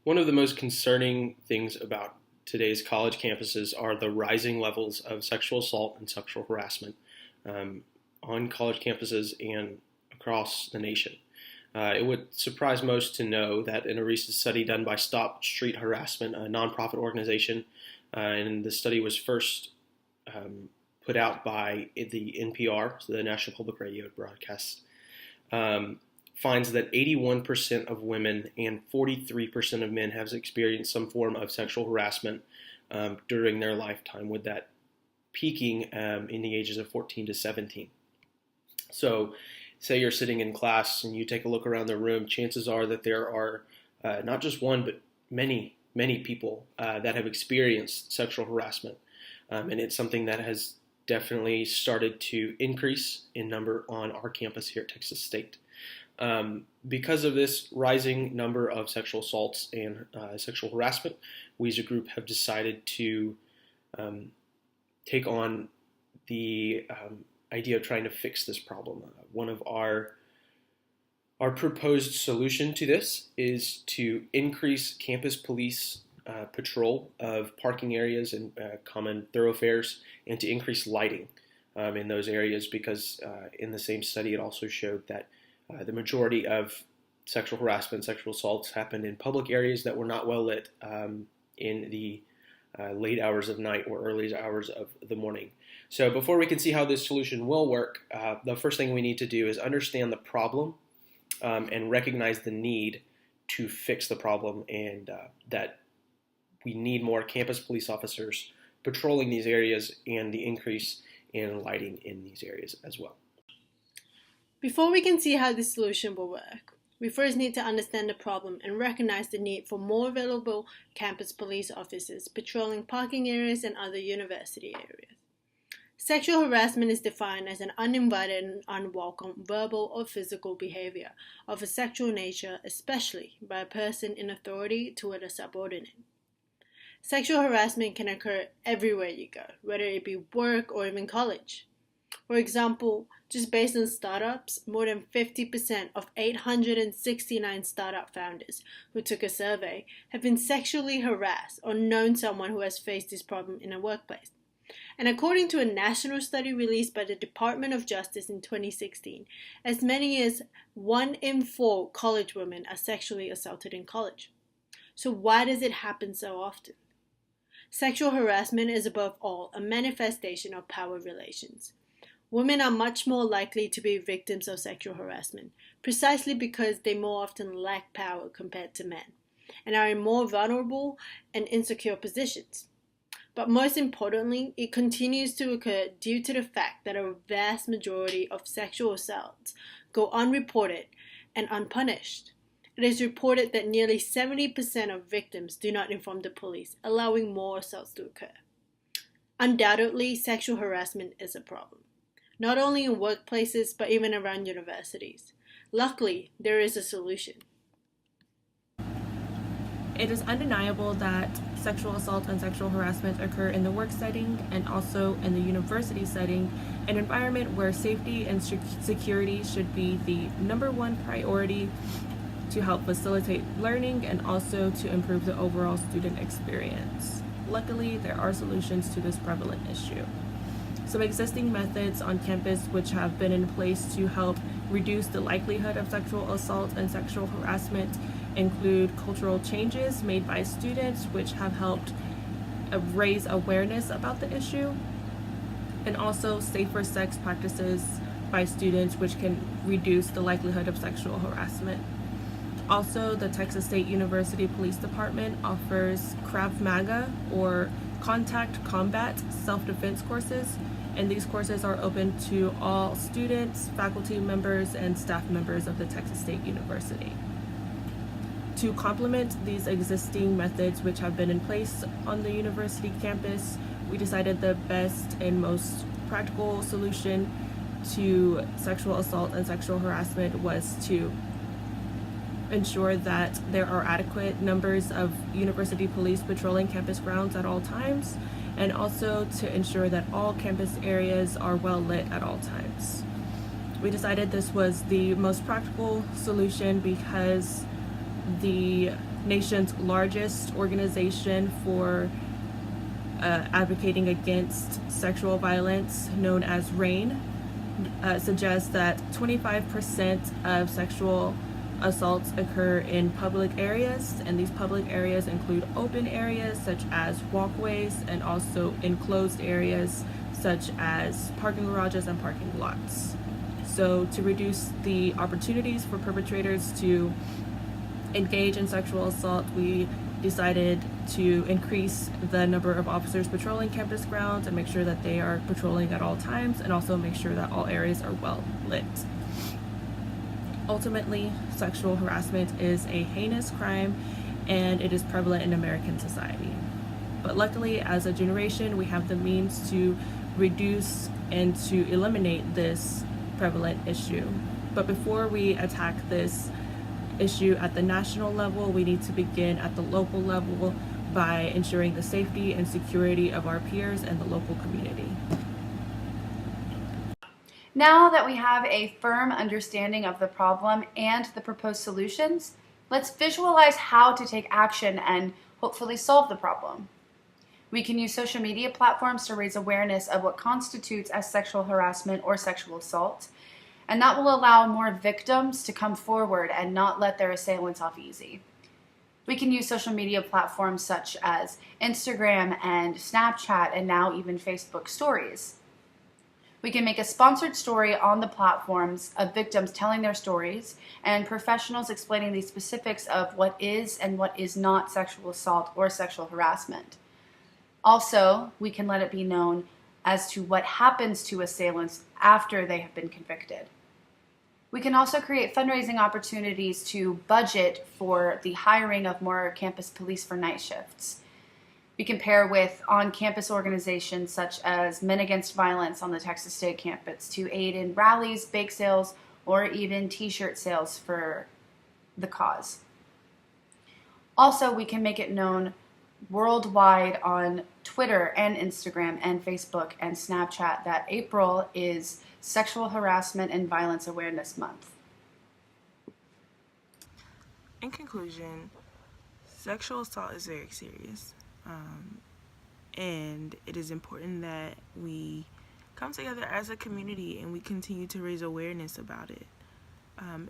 One of the most concerning things about today's college campuses are the rising levels of sexual assault and sexual harassment um, on college campuses and across the nation. It would surprise most to know that in a recent study done by Stop Street Harassment, a nonprofit organization, and the study was first put out by the NPR, so the National Public Radio broadcast, um, finds that 81% of women and 43% of men have experienced some form of sexual harassment during their lifetime, with that peaking in the ages of 14 to 17. So, say you're sitting in class and you take a look around the room, chances are that there are not just one, but many people that have experienced sexual harassment. And it's something that has definitely started to increase in number on our campus here at Texas State. Because of this rising number of sexual assaults and sexual harassment, we as a group have decided to take on the idea of trying to fix this problem. One of our proposed solution to this is to increase campus police patrol of parking areas and common thoroughfares, and to increase lighting in those areas, because in the same study it also showed that the majority of sexual harassment, sexual assaults happen in public areas that were not well lit in the late hours of night or early hours of the morning. So before we can see how this solution will work, the first thing we need to do is understand the problem and recognize the need to fix the problem, and that we need more campus police officers patrolling these areas and the increase in lighting in these areas as well. Before we can see how this solution will work, we first need to understand the problem and recognize the need for more available campus police officers patrolling parking areas and other university areas. Sexual harassment is defined as an uninvited and unwelcome verbal or physical behavior of a sexual nature, especially by a person in authority toward a subordinate. Sexual harassment can occur everywhere you go, whether it be work or even college. For example, just based on startups, more than 50% of 869 startup founders who took a survey have been sexually harassed or known someone who has faced this problem in a workplace. And according to a national study released by the Department of Justice in 2016, as many as 1 in 4 college women are sexually assaulted in college. So why does it happen so often? Sexual harassment is above all a manifestation of power relations. Women are much more likely to be victims of sexual harassment, precisely because they more often lack power compared to men, and are in more vulnerable and insecure positions. But most importantly, it continues to occur due to the fact that a vast majority of sexual assaults go unreported and unpunished. It is reported that nearly 70% of victims do not inform the police, allowing more assaults to occur. Undoubtedly, sexual harassment is a problem, not only in workplaces, but even around universities. Luckily, there is a solution. It is undeniable that sexual assault and sexual harassment occur in the work setting and also in the university setting, an environment where safety and security should be the number one priority to help facilitate learning and also to improve the overall student experience. Luckily, there are solutions to this prevalent issue. Some existing methods on campus which have been in place to help reduce the likelihood of sexual assault and sexual harassment include cultural changes made by students which have helped raise awareness about the issue, and also safer sex practices by students which can reduce the likelihood of sexual harassment. Also, the Texas State University Police Department offers Krav Maga or Contact Combat Self-Defense courses, and these courses are open to all students, faculty members, and staff members of the Texas State University. To complement these existing methods which have been in place on the university campus, we decided the best and most practical solution to sexual assault and sexual harassment was to ensure that there are adequate numbers of university police patrolling campus grounds at all times, and also to ensure that all campus areas are well lit at all times. We decided this was the most practical solution because the nation's largest organization for advocating against sexual violence, known as RAIN, suggests that 25% of sexual assaults occur in public areas, and these public areas include open areas such as walkways and also enclosed areas such as parking garages and parking lots. So to reduce the opportunities for perpetrators to engage in sexual assault, we decided to increase the number of officers patrolling campus grounds and make sure that they are patrolling at all times, and also make sure that all areas are well lit. Ultimately, sexual harassment is a heinous crime and it is prevalent in American society. But luckily, as a generation, we have the means to reduce and to eliminate this prevalent issue. But before we attack this issue at the national level, we need to begin at the local level by ensuring the safety and security of our peers and the local community. Now that we have a firm understanding of the problem and the proposed solutions, let's visualize how to take action and hopefully solve the problem. We can use social media platforms to raise awareness of what constitutes as sexual harassment or sexual assault, and that will allow more victims to come forward and not let their assailants off easy. We can use social media platforms such as Instagram and Snapchat and now even Facebook stories. We can make a sponsored story on the platforms of victims telling their stories and professionals explaining the specifics of what is and what is not sexual assault or sexual harassment. Also, we can let it be known as to what happens to assailants after they have been convicted. We can also create fundraising opportunities to budget for the hiring of more campus police for night shifts. We can pair with on-campus organizations such as Men Against Violence on the Texas State campus to aid in rallies, bake sales, or even t-shirt sales for the cause. Also, we can make it known worldwide on Twitter and Instagram and Facebook and Snapchat that April is Sexual Harassment and Violence Awareness Month. In conclusion, sexual assault is very serious. And it is important that we come together as a community and we continue to raise awareness about it.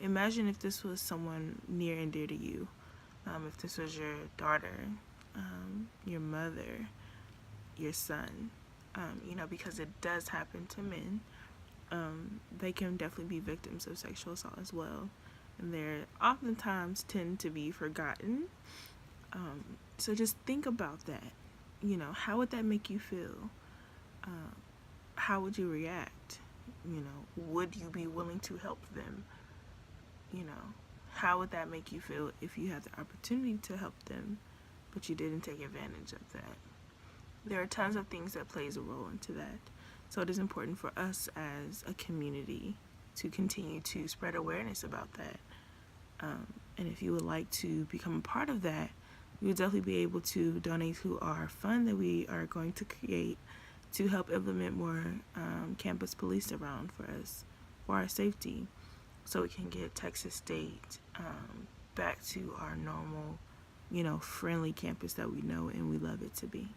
Imagine if this was someone near and dear to you. If this was your daughter, your mother, your son, because it does happen to men. They can definitely be victims of sexual assault as well. And they're oftentimes tend to be forgotten. So just think about that. How would that make you feel? How would you react? Would you be willing to help them? How would that make you feel if you had the opportunity to help them, but you didn't take advantage of that? There are tons of things that plays a role into that. So it is important for us as a community to continue to spread awareness about that. And if you would like to become a part of that, you will definitely be able to donate to our fund that we are going to create to help implement more campus police around for us, for our safety, so we can get Texas State back to our normal, friendly campus that we know and we love it to be.